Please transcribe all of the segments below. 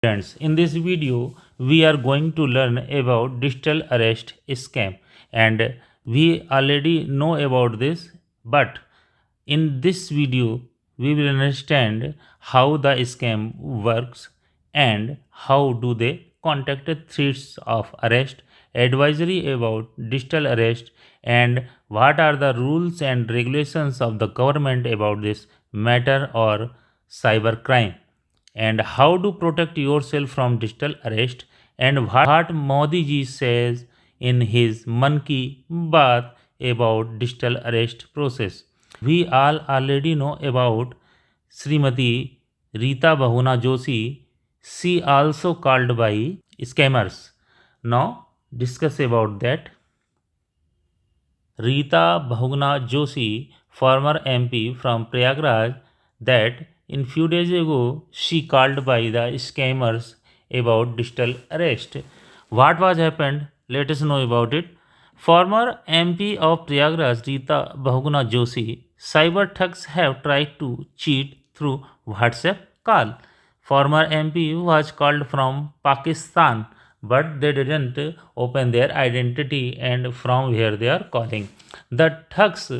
Friends, in this video, we are going to learn about digital arrest scam, and we already know about this, but in this video, we will understand how the scam works and how do they contact threats of arrest, advisory about digital arrest, and what are the rules and regulations of the government about this matter or cyber crime, and how to protect yourself from digital arrest, and what Modi ji says in his Man Ki Baat about digital arrest process. We all already know about Srimati Rita Bahuna Joshi. She also called by scammers. Now discuss about that. Rita Bahugna Joshi, former MP from Prayagraj, that in few days ago she called by the scammers about digital arrest. What was happened? Let us know about it. Former MP of Prayagraj Rita Bahugna Joshi, cyber thugs have tried to cheat through WhatsApp call. Former MP was called from Pakistan, but they didn't open their identity and from where they are calling. The thugs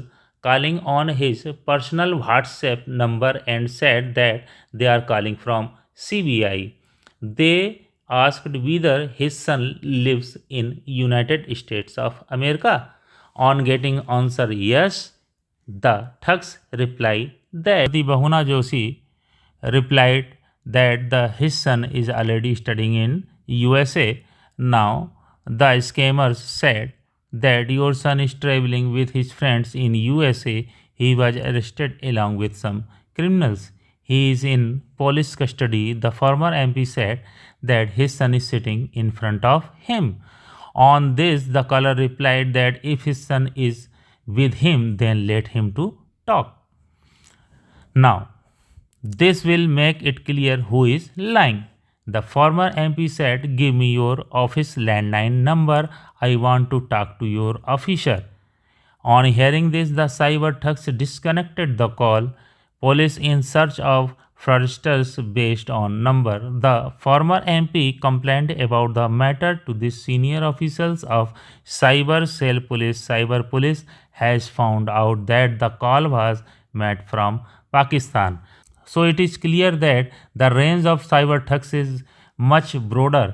calling on his personal WhatsApp number and said that they are calling from CBI. They asked whether his son lives in United States of America. On getting answer yes, the thugs replied that the Bahuna Joshi replied that his son is already studying in USA. Now the scammers said that your son is traveling with his friends in USA. He was arrested along with some criminals. He is in police custody. The former MP said that his son is sitting in front of him. On this, the caller replied that if his son is with him, then let him to talk. Now, this will make it clear who is lying. The former MP said, "Give me your office landline number. I want to talk to your officer." On hearing this, the cyber thugs disconnected the call. Police in search of fraudsters based on number. The former MP complained about the matter to the senior officials of Cyber Cell Police. Cyber Police has found out that the call was made from Pakistan. So it is clear that the range of cyber thugs is much broader.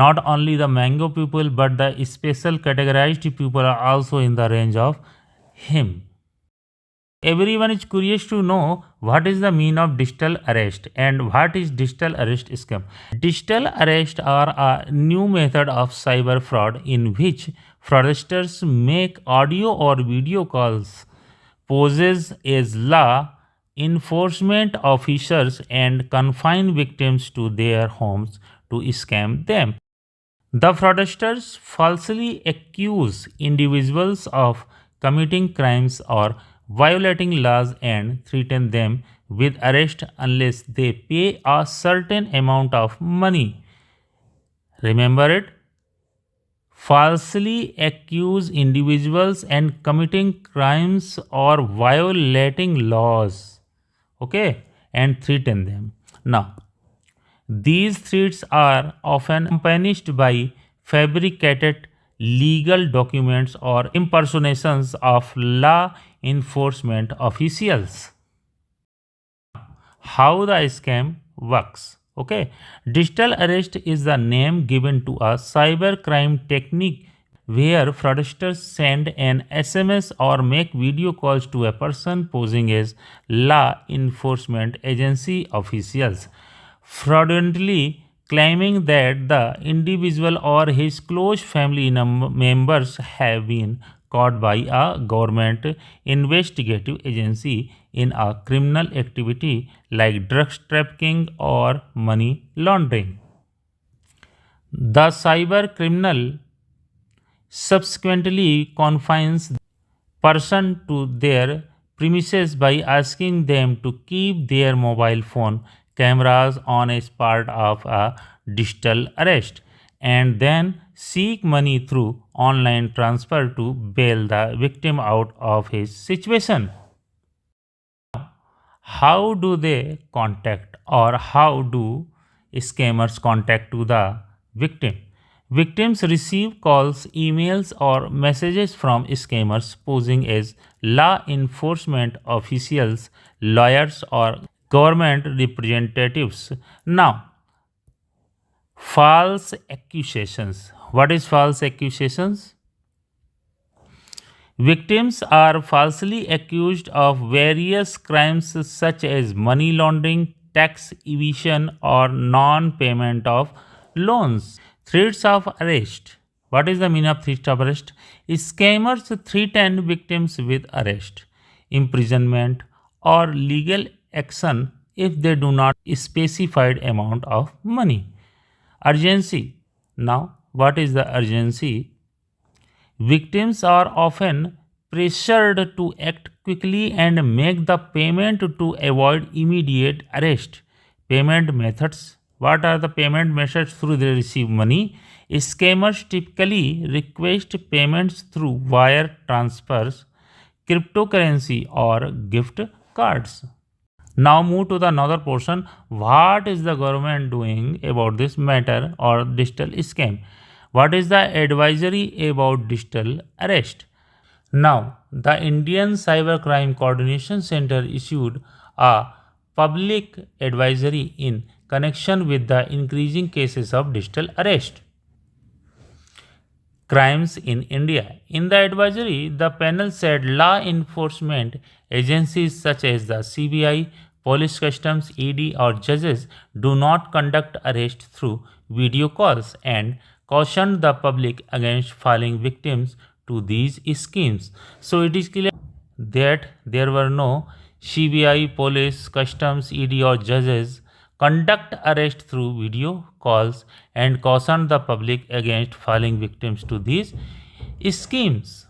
Not only the mango people, but the special categorized people are also in the range of him. Everyone is curious to know what is the meaning of digital arrest and what is digital arrest scam. Digital arrest are a new method of cyber fraud in which fraudsters make audio or video calls, poses as law enforcement officers and confine victims to their homes to scam them. The fraudsters falsely accuse individuals of committing crimes or violating laws and threaten them with arrest unless they pay a certain amount of money. Remember it? Falsely accuse individuals and committing crimes or violating laws. Okay, and threaten them. Now, these threats are often accompanied by fabricated legal documents or impersonations of law enforcement officials. How the scam works. Okay, digital arrest is the name given to a cyber crime technique where fraudsters send an SMS or make video calls to a person posing as law enforcement agency officials, fraudulently claiming that the individual or his close family members have been caught by a government investigative agency in a criminal activity like drugs trafficking or money laundering. The cyber criminal subsequently confines person to their premises by asking them to keep their mobile phone cameras on as part of a digital arrest and then seek money through online transfer to bail the victim out of his situation. How do they contact or how do scammers contact to the victim. Victims receive calls, emails, or messages from scammers posing as law enforcement officials, lawyers, or government representatives. Now, false accusations. What is false accusations? Victims are falsely accused of various crimes such as money laundering, tax evasion, or non payment of loans. Threats of arrest. What is the meaning of threat of arrest? Scammers threaten victims with arrest, imprisonment, or legal action if they do not specified amount of money. Urgency. Now, what is the urgency? Victims are often pressured to act quickly and make the payment to avoid immediate arrest. Payment methods. What are the payment methods through they receive money? Scammers typically request payments through wire transfers, cryptocurrency, or gift cards. Now move to the another portion. What is the government doing about this matter or digital scam? What is the advisory about digital arrest? Now, the Indian Cybercrime Coordination Center issued a public advisory in connection with the increasing cases of digital arrest crimes in India. In the advisory, the panel said law enforcement agencies such as the CBI, police customs, ED, or judges do not conduct arrest through video calls and cautioned the public against falling victims to these schemes. So it is clear that there were no CBI, police, customs, ED, or judges conduct arrest through video calls and caution the public against falling victims to these schemes.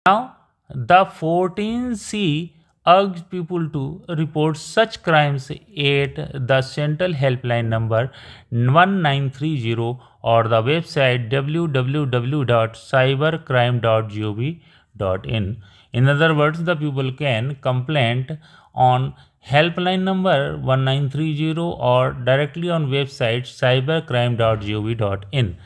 Now, the 14C urged people to report such crimes at the central helpline number 1930 or the website www.cybercrime.gov.in. In other words, the people can complain on helpline number 1930 or directly on website cybercrime.gov.in.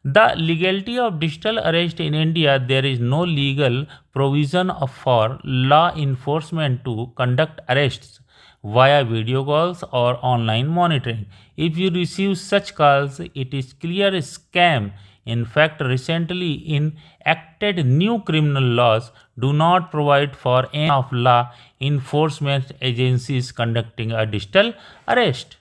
The legality of digital arrest in India, there is no legal provision for law enforcement to conduct arrests via video calls or online monitoring. If you receive such calls, it is clear scam. In fact, recently enacted new criminal laws do not provide for any of law enforcement agencies conducting a digital arrest.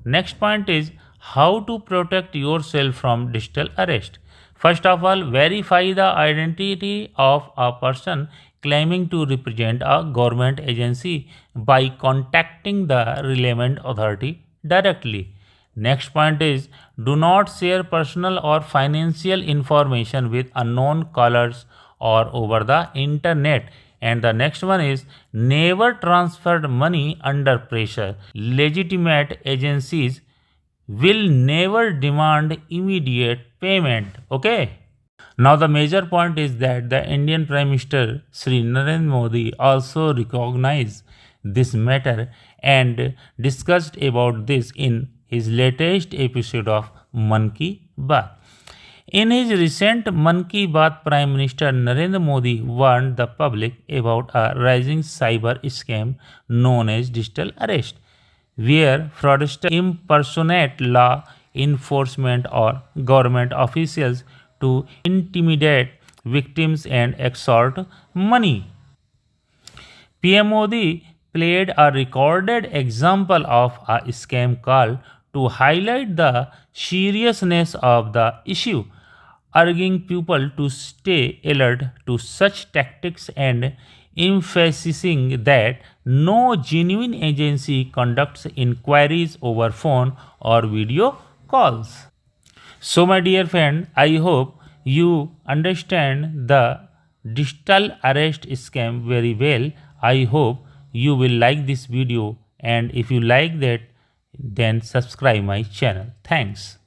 Next point is how to protect yourself from digital arrest. First of all, verify the identity of a person claiming to represent a government agency by contacting the relevant authority directly. Next point is do not share personal or financial information with unknown callers or over the internet. And the next one is never transfer money under pressure. Legitimate agencies will never demand immediate payment. Okay. Now the major point is that the Indian Prime Minister Sri Narendra Modi also recognized this matter and discussed about this in his latest episode of Man Ki Baat. In his recent Man Ki Baat, Prime Minister Narendra Modi warned the public about a rising cyber scam known as digital arrest, where fraudsters impersonate law enforcement or government officials to intimidate victims and extort money. PM Modi played a recorded example of a scam call to highlight the seriousness of the issue, urging people to stay alert to such tactics and emphasizing that no genuine agency conducts inquiries over phone or video calls. So, my dear friend, I hope you understand the digital arrest scam very well. I hope you will like this video, and if you like that, then subscribe my channel. Thanks.